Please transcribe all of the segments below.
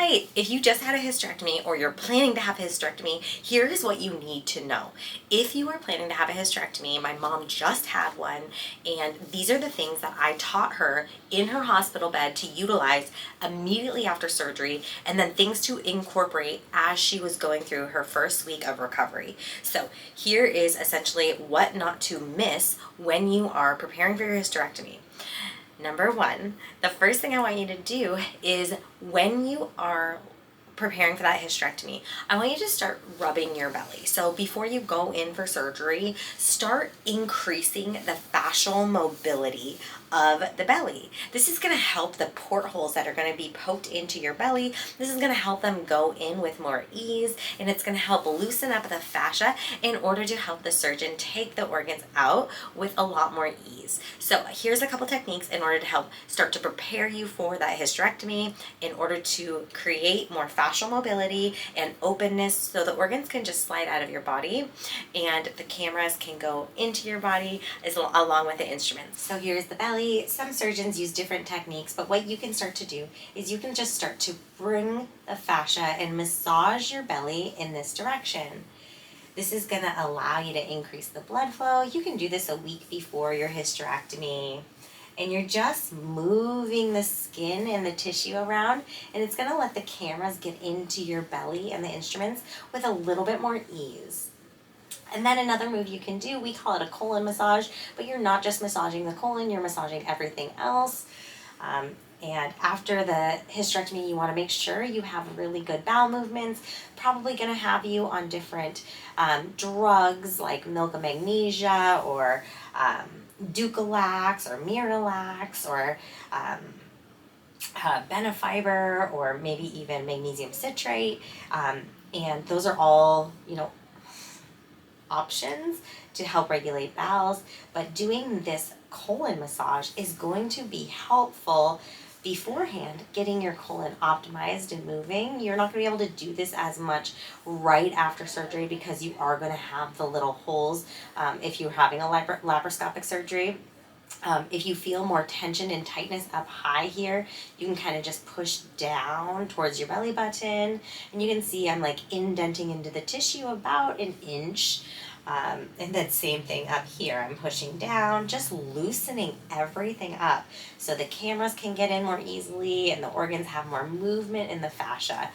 right, if you just had a hysterectomy or you're planning to have a hysterectomy, here's what you need to know. If you are planning to have a hysterectomy, my mom just had one, and these are the things that I taught her in her hospital bed to utilize immediately after surgery, and then things to incorporate as she was going through her first week of recovery. So here is essentially what not to miss when you are preparing for your hysterectomy. Number one, the first thing I want you to do is when you are preparing for that hysterectomy, I want you to start rubbing your belly. So before you go in for surgery, start increasing the fascial mobility of the belly. This is going to help the portholes that are going to be poked into your belly. This is going to help them go in with more ease, and it's going to help loosen up the fascia in order to help the surgeon take the organs out with a lot more ease. So here's a couple techniques in order to help start to prepare you for that hysterectomy, in order to create more fascial mobility and openness so the organs can just slide out of your body and the cameras can go into your body along with the instruments. So here's the belly. Some surgeons use different techniques, but what you can start to do is you can just start to bring the fascia and massage your belly in this direction. This is going to allow you to increase the blood flow. You can do this a week before your hysterectomy. And you're just moving the skin and the tissue around, and it's going to let the cameras get into your belly and the instruments with a little bit more ease. And then another move you can do, we call it a colon massage, but you're not just massaging the colon, you're massaging everything else. And after the hysterectomy, you want to make sure you have really good bowel movements. Probably going to have you on different drugs like milk of magnesia or Ducalax or Miralax or Benefiber or maybe even magnesium citrate. And those are all, options to help regulate bowels. But doing this colon massage is going to be helpful beforehand, getting your colon optimized and moving. You're not going to be able to do this as much right after surgery because you are going to have the little holes if you're having a laparoscopic surgery. If you feel more tension and tightness up high here, you can kind of just push down towards your belly button, and you can see I'm like indenting into the tissue about an inch. And then same thing up here, I'm pushing down, just loosening everything up so the cameras can get in more easily and the organs have more movement in the fascia.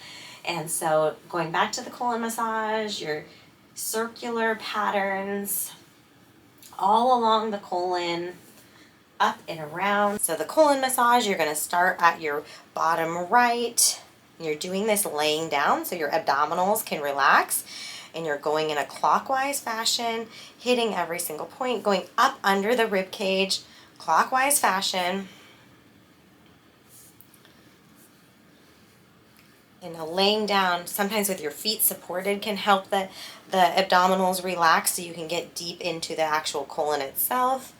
And so going back to the colon massage, your circular patterns all along the colon, up and around. So the colon massage, you're going to start at your bottom right. You're doing this laying down so your abdominals can relax, and you're going in a clockwise fashion, hitting every single point, going up under the rib cage, clockwise fashion. And laying down, sometimes with your feet supported, can help the abdominals relax so you can get deep into the actual colon itself.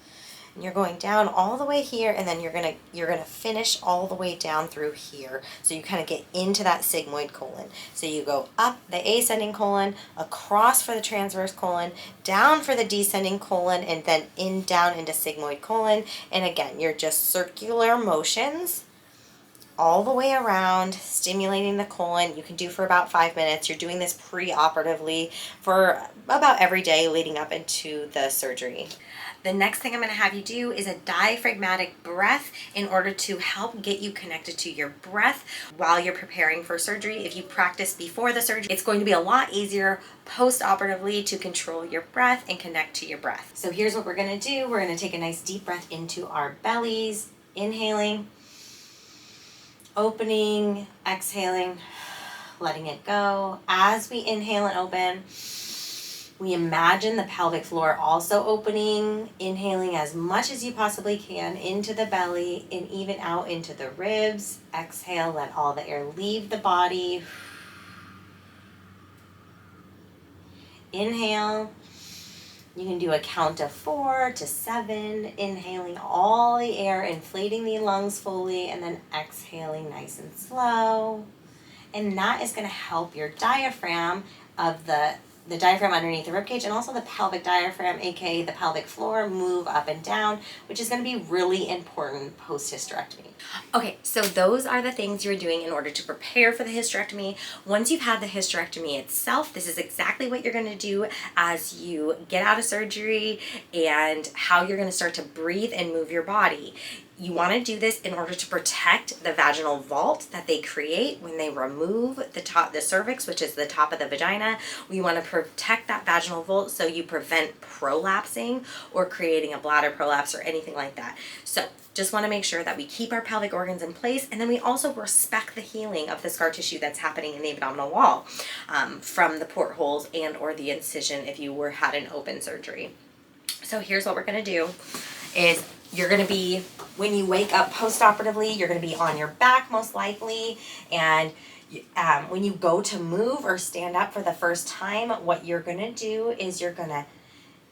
And you're going down all the way here, and then you're gonna finish all the way down through here. So you kind of get into that sigmoid colon. So you go up the ascending colon, across for the transverse colon, down for the descending colon, and then down into sigmoid colon. And again, you're just circular motions all the way around, stimulating the colon. You can do for about 5 minutes. You're doing this pre-operatively for about every day leading up into the surgery. The next thing I'm going to have you do is a diaphragmatic breath in order to help get you connected to your breath while you're preparing for surgery. If you practice before the surgery, it's going to be a lot easier post-operatively to control your breath and connect to your breath. So here's what we're going to do. We're going to take a nice deep breath into our bellies, inhaling, opening, exhaling, letting it go. As we inhale and open, we imagine the pelvic floor also opening, inhaling as much as you possibly can into the belly and even out into the ribs. Exhale, let all the air leave the body. Inhale. You can do a count of 4 to 7, inhaling all the air, inflating the lungs fully, and then exhaling nice and slow. And that is going to help your diaphragm of the the diaphragm underneath the ribcage, and also the pelvic diaphragm, aka the pelvic floor, move up and down, which is going to be really important post-hysterectomy. Okay, so those are the things you're doing in order to prepare for the hysterectomy. Once you've had the hysterectomy itself, this is exactly what you're going to do as you get out of surgery and how you're going to start to breathe and move your body. You want to do this in order to protect the vaginal vault that they create when they remove the cervix, which is the top of the vagina. We want to protect that vaginal vault so you prevent prolapsing or creating a bladder prolapse or anything like that. So just want to make sure that we keep our pelvic organs in place, and then we also respect the healing of the scar tissue that's happening in the abdominal wall from the portholes and or the incision if you had an open surgery. So here's what we're going to do is you're going to be, when you wake up post-operatively, you're going to be on your back most likely, and when you go to move or stand up for the first time, what you're going to do is you're going to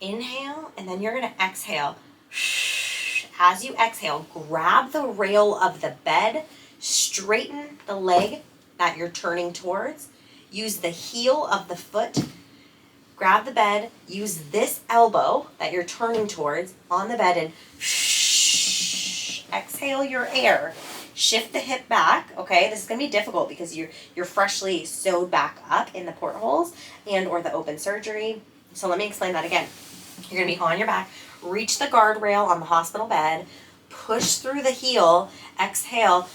inhale and then you're going to exhale. As you exhale, grab the rail of the bed, straighten the leg that you're turning towards, use the heel of the foot, grab the bed, use this elbow that you're turning towards on the bed, and exhale your air. Shift the hip back, okay? This is going to be difficult because you're freshly sewed back up in the portholes and or the open surgery. So let me explain that again. You're going to be on your back, reach the guardrail on the hospital bed, push through the heel, exhale,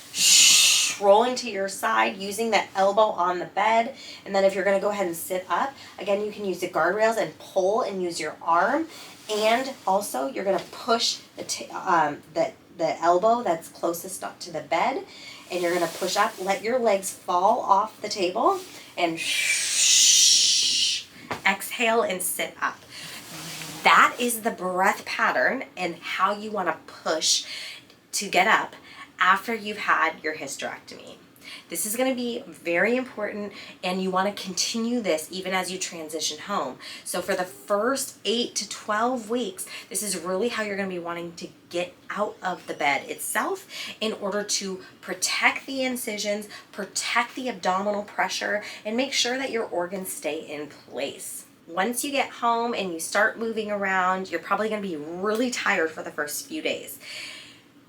rolling to your side using the elbow on the bed. And then if you're going to go ahead and sit up, again, you can use the guardrails and pull and use your arm. And also you're going to push the elbow that's closest up to the bed, and you're going to push up, let your legs fall off the table, and exhale and sit up. That is the breath pattern and how you want to push to get up after you've had your hysterectomy. This is going to be very important, and you want to continue this even as you transition home. So for the first 8 to 12 weeks, this is really how you're going to be wanting to get out of the bed itself in order to protect the incisions, protect the abdominal pressure, and make sure that your organs stay in place. Once you get home and you start moving around, you're probably going to be really tired for the first few days.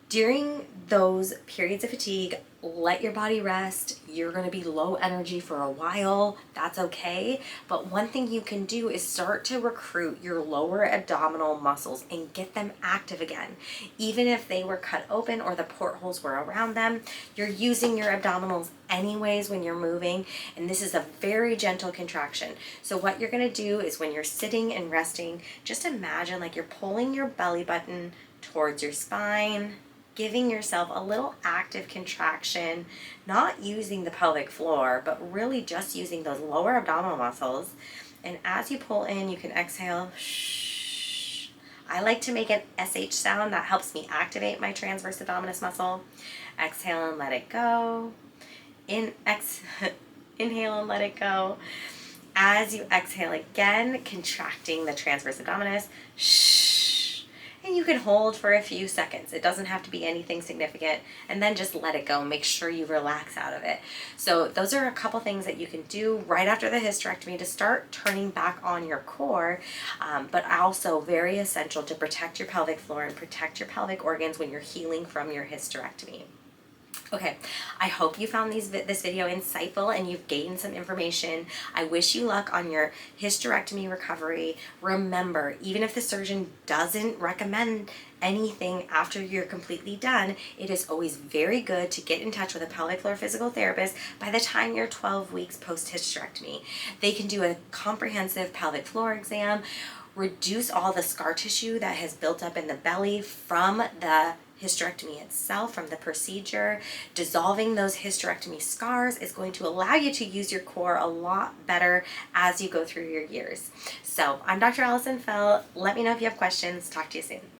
During those periods of fatigue, let your body rest. You're going to be low energy for a while. That's okay. But one thing you can do is start to recruit your lower abdominal muscles and get them active again. Even if they were cut open or the portholes were around them, you're using your abdominals anyways when you're moving. And this is a very gentle contraction. So what you're going to do is when you're sitting and resting, just imagine like you're pulling your belly button towards your spine, giving yourself a little active contraction, not using the pelvic floor, but really just using those lower abdominal muscles. And as you pull in, you can exhale. I like to make an SH sound. That helps me activate my transverse abdominis muscle. Exhale and let it go. Inhale and let it go. As you exhale again, contracting the transverse abdominis. And you can hold for a few seconds. It doesn't have to be anything significant. And then just let it go. Make sure you relax out of it. So those are a couple things that you can do right after the hysterectomy to start turning back on your core, but also very essential to protect your pelvic floor and protect your pelvic organs when you're healing from your hysterectomy. Okay, I hope you found this video insightful and you've gained some information. I wish you luck on your hysterectomy recovery. Remember, even if the surgeon doesn't recommend anything after you're completely done, it is always very good to get in touch with a pelvic floor physical therapist by the time you're 12 weeks post-hysterectomy. They can do a comprehensive pelvic floor exam, reduce all the scar tissue that has built up in the belly from the hysterectomy itself, from the procedure. Dissolving those hysterectomy scars is going to allow you to use your core a lot better as you go through your years. So I'm Dr. Allison Fell. Let me know if you have questions. Talk to you soon.